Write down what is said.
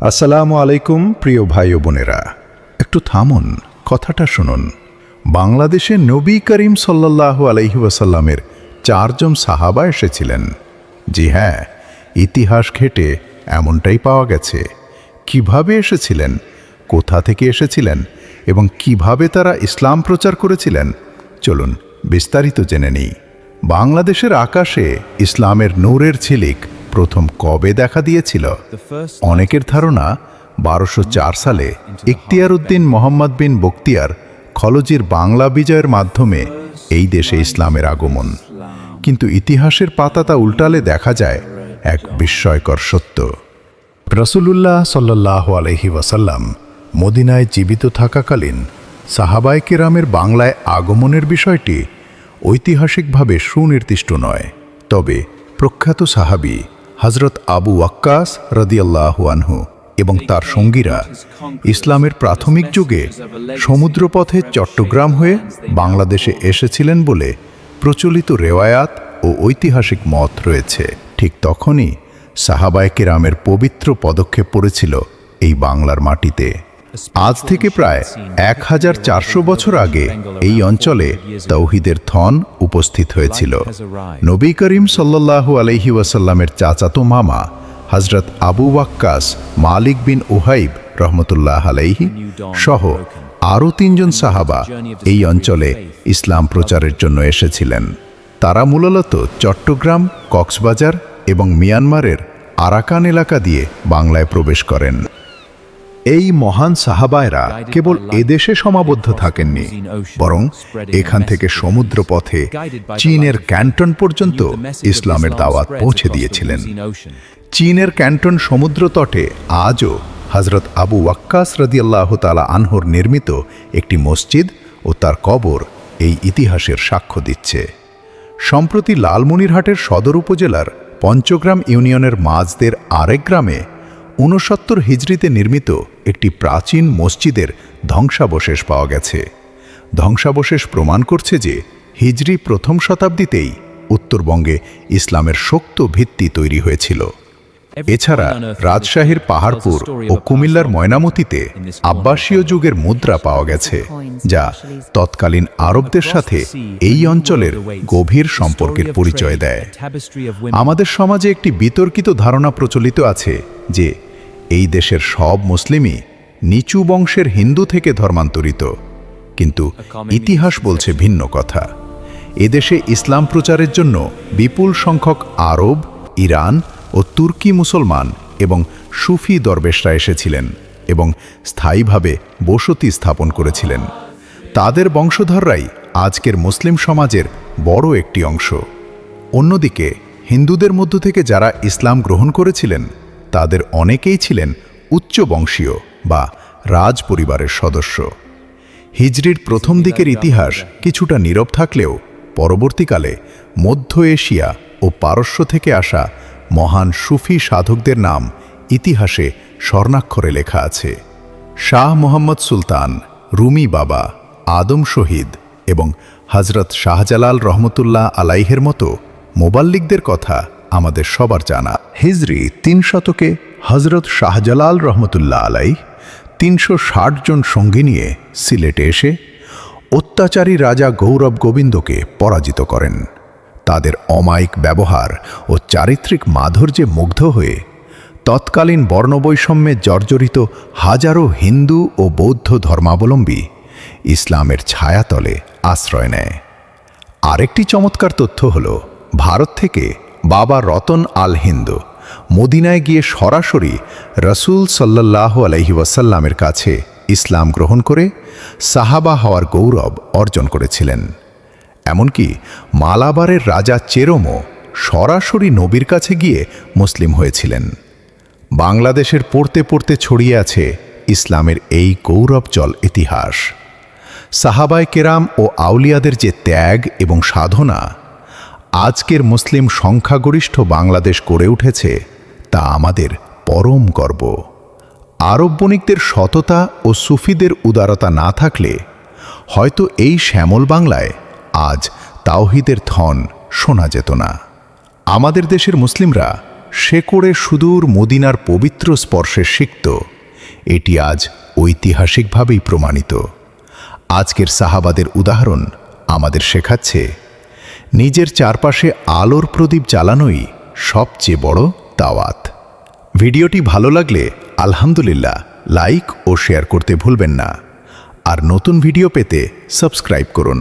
আসসালামু আলাইকুম প্রিয় ভাই ও বোনেরা, একটু থামুন, কথাটা শুনুন। বাংলাদেশে নবী করিম সাল্লাল্লাহু আলাইহি ওয়াসাল্লামের 4 জন সাহাবা এসেছিলেন। জি হ্যাঁ, ইতিহাস ঘেঁটে এমনটাই পাওয়া গেছে। কিভাবে এসেছিলেন, কোথা থেকে এসেছিলেন এবং কিভাবে তারা ইসলাম প্রচার করেছিলেন, চলুন বিস্তারিত জেনে নিই। বাংলাদেশের আকাশে ইসলামের নূরের ঝিলিক প্রথম কবে দেখা দিয়েছিল? অনেকের ধারণা 1204 সালে ইখতিয়ার উদ্দিন মোহাম্মদ বিন বখতিয়ার খলজির বাংলা বিজয়ের মাধ্যমে এই দেশে ইসলামের আগমন। কিন্তু ইতিহাসের পাতা তা উল্টালে দেখা যায় এক বিস্ময়কর সত্য। রাসূলুল্লাহ সাল্লাল্লাহু আলাইহি ওয়াসাল্লাম মদিনায় জীবিত থাকাকালীন সাহাবায়ে কেরামের বাংলায় আগমনের বিষয়টি ঐতিহাসিকভাবে সুনির্দিষ্ট নয়। তবে প্রখ্যাত সাহাবী হযরত আবু ওয়াক্কাস রাদিয়াল্লাহু আনহু এবং তার সঙ্গীরা ইসলামের প্রাথমিক যুগে সমুদ্রপথে চট্টগ্রাম হয়ে বাংলাদেশে এসেছিলেন বলে প্রচলিত রেওয়ায়াত ও ঐতিহাসিক মত রয়েছে। ঠিক তখনই সাহাবায়ে কেরামের পবিত্র পদক্ষেপ পড়েছিল এই বাংলার মাটিতে। আজ থেকে প্রায় 1400 বছর আগে এই অঞ্চলে তাওহীদের থন উপস্থিত হয়েছিল। নবী করিম সাল্লাল্লাহু আলাইহি ওয়াসাল্লামের চাচাতো মামা হযরত আবু ওয়াক্কাস মালিক বিন উহাইব রহমতুল্লাহ আলাইহি সহ আরও 3 জন সাহাবা এই অঞ্চলে ইসলাম প্রচারের জন্য এসেছিলেন। তারা মূলত চট্টগ্রাম, কক্সবাজার এবং মিয়ানমারের আরাকান এলাকা দিয়ে বাংলায় প্রবেশ করেন। এই মহান সাহাবায়রা কেবল এদেশে সীমাবদ্ধ থাকেননি, বরং এখান থেকে সমুদ্রপথে চীনের ক্যান্টন পর্যন্ত ইসলামের দাওয়াত পৌঁছে দিয়েছিলেন। চীনের ক্যান্টন সমুদ্র তটে আজও হযরত আবু ওয়াক্কাস রাদিয়াল্লাহু তাআলা আনহুর নির্মিত একটি মসজিদ ও তার কবর এই ইতিহাসের সাক্ষ্য দিচ্ছে। সম্প্রতি লালমনিরহাটের সদর উপজেলার পঞ্চগ্রাম ইউনিয়নের মাঝদের আরেক গ্রামে 69 হিজরিতে নির্মিত একটি প্রাচীন মসজিদের ধ্বংসাবশেষ পাওয়া গেছে। ধ্বংসাবশেষ প্রমাণ করছে যে হিজরি প্রথম শতাব্দীতেই উত্তরবঙ্গে ইসলামের শক্ত ভিত্তি তৈরি হয়েছিল। এছাড়া রাজশাহীর পাহাড়পুর ও কুমিল্লার ময়নামতিতে আব্বাসীয় যুগের মুদ্রা পাওয়া গেছে, যা তৎকালীন আরবদের সাথে এই অঞ্চলের গভীর সম্পর্কের পরিচয় দেয়। আমাদের সমাজে একটি বিতর্কিত ধারণা প্রচলিত আছে যে এই দেশের সব মুসলিমই নিচু বংশের হিন্দু থেকে ধর্মান্তরিত, কিন্তু ইতিহাস বলছে ভিন্ন কথা। এদেশে ইসলাম প্রচারের জন্য বিপুল সংখ্যক আরব, ইরান ও তুর্কি মুসলমান এবং সুফি দরবেশরা এসেছিলেন এবং স্থায়ীভাবে বসতি স্থাপন করেছিলেন। তাদের বংশধররাই আজকের মুসলিম সমাজের বড় একটি অংশ। অন্যদিকে হিন্দুদের মধ্য থেকে যারা ইসলাম গ্রহণ করেছিলেন তাদের অনেকেই ছিলেন উচ্চ বংশীয় বা রাজ পরিবারের সদস্য। হিজরির প্রথম দিকের ইতিহাস কিছুটা নীরব থাকলেও পরবর্তীকালে মধ্য এশিয়া ও পারস্য থেকে আসা মহান সুফি সাধকদের নাম ইতিহাসে স্বর্ণাক্ষরে লেখা আছে। শাহ মোহাম্মদ সুলতান, রুমি বাবা, আদম শহীদ এবং হযরত শাহজালাল রহমতুল্লাহ আলাইহের মতো মোবাল্লিকদের কথা আমাদের সবার জানা। হিজরি 3 শতকে হযরত শাহজালাল রহমতুল্লাহ আলাইহ 360 জন সঙ্গী নিয়ে সিলেটে এসে অত্যাচারী রাজা গৌরব গোবিন্দকে পরাজিত করেন। তাদের অমায়িক ব্যবহার ও চারিত্রিক মাধুর্যে মুগ্ধ হয়ে তৎকালীন বর্ণবৈষম্যে জর্জরিত হাজারো হিন্দু ও বৌদ্ধ ধর্মাবলম্বী ইসলামের ছায়াতলে আশ্রয় নেয়। আরেকটি চমৎকার তথ্য হল, ভারত থেকে বাবা রতন আল হিন্দ মদিনায় গিয়ে সরাসরি রাসূল সাল্লাল্লাহু আলাইহি ওয়াসাল্লামের কাছে ইসলাম গ্রহণ করে সাহাবা হওয়ার গৌরব অর্জন করেছিলেন। এমনকি মালাবারের রাজা চেরোমও সরাসরি নবীর কাছে গিয়ে মুসলিম হয়েছিলেন। বাংলাদেশের পড়তে পড়তে ছড়িয়ে আছে ইসলামের এই গৌরবজ্জ্বল ইতিহাস। সাহাবায়ে কেরাম ও আউলিয়াদের যে ত্যাগ এবং সাধনা আজকের মুসলিম সংখ্যাগরিষ্ঠ বাংলাদেশ গড়ে উঠেছে, তা আমাদের পরম গর্ব। আরব বণিকদের সততা ও সুফিদের উদারতা না থাকলে হয়তো এই শ্যামল বাংলায় আজ তাওহীদের থন শোনা যেত না। আমাদের দেশের মুসলিমরা শেকড়ে সুদূর মদিনার পবিত্র স্পর্শে সিক্ত, এটি আজ ঐতিহাসিকভাবেই প্রমাণিত। আজকের সাহাবাদের উদাহরণ আমাদের শেখাচ্ছে নিজের চারপাশে আলোর প্রদীপ জ্বালানোই সবচেয়ে বড় দাওয়াত। ভিডিওটি ভালো লাগলে আলহামদুলিল্লাহ লাইক ও শেয়ার করতে ভুলবেন না। আর নতুন ভিডিও পেতে সাবস্ক্রাইব করুন।